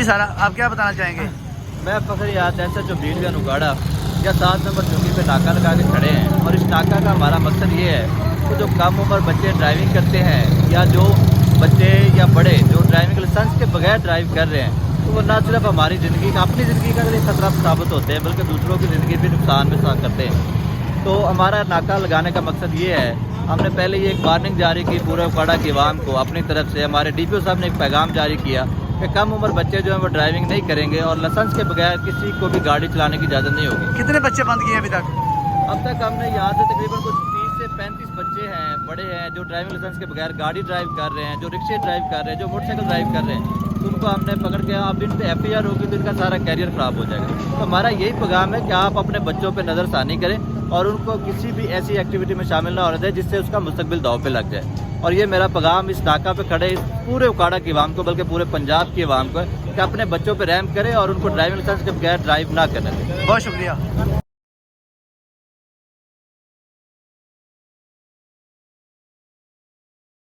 جی سر آپ کیا بتانا چاہیں گے؟ میں فخریات ایسا جو بھیڑ کا نکاڑا یا 7 نمبر چوکی پہ ناکہ لگا کے کھڑے ہیں، اور اس ناکہ کا ہمارا مقصد یہ ہے کہ جو کم عمر بچے ڈرائیونگ کرتے ہیں یا جو بچے یا بڑے جو ڈرائیونگ لائسنس کے بغیر ڈرائیو کر رہے ہیں، تو وہ نہ صرف ہماری زندگی کا اپنی زندگی کا خطرہ ثابت ہوتے ہیں بلکہ دوسروں کی زندگی بھی نقصان میں کرتے ہیں۔ تو ہمارا ناکہ لگانے کا مقصد یہ ہے، ہم نے پہلے یہ ایک وارننگ جاری کی پورے اوکاڑا کی عوام کو اپنی طرف سے، ہمارے ڈی پی او صاحب نے ایک پیغام جاری کیا کہ کم عمر بچے جو ہیں وہ ڈرائیونگ نہیں کریں گے اور لائسنس کے بغیر کسی کو بھی گاڑی چلانے کی اجازت نہیں ہوگی۔ کتنے بچے بند کیے ابھی تک؟ اب تک ہم نے یہاں سے تقریباً کچھ 30 سے 35 بچے ہیں، بڑے ہیں جو ڈرائیونگ لائسنس کے بغیر گاڑی ڈرائیو کر رہے ہیں، جو رکشے ڈرائیو کر رہے ہیں، جو موٹر سائیکل ڈرائیو کر رہے ہیں، تو ان کو ہم نے پکڑ کے اب ان پہ FIR ہوگی تو ان کا سارا کیریئر خراب ہو جائے گا۔ تو ہمارا یہی پیغام ہے کہ آپ اپنے بچوں پہ نظر ثانی کریں اور ان کو کسی بھی ایسی ایکٹیویٹی میں شامل نہ ہونے دیں جس سے اس کا مستقبل داؤ پہ لگ جائے۔ اور یہ میرا پیغام اس ناکہ پہ کھڑے اس پورے اوکاڑا کی عوام کو بلکہ پورے پنجاب کی عوام کو ہے کہ اپنے بچوں پہ رحم کرے اور ان کو ڈرائیونگ لائسنس کے بغیر ڈرائیو نہ کرنے دیں۔ بہت شکریہ۔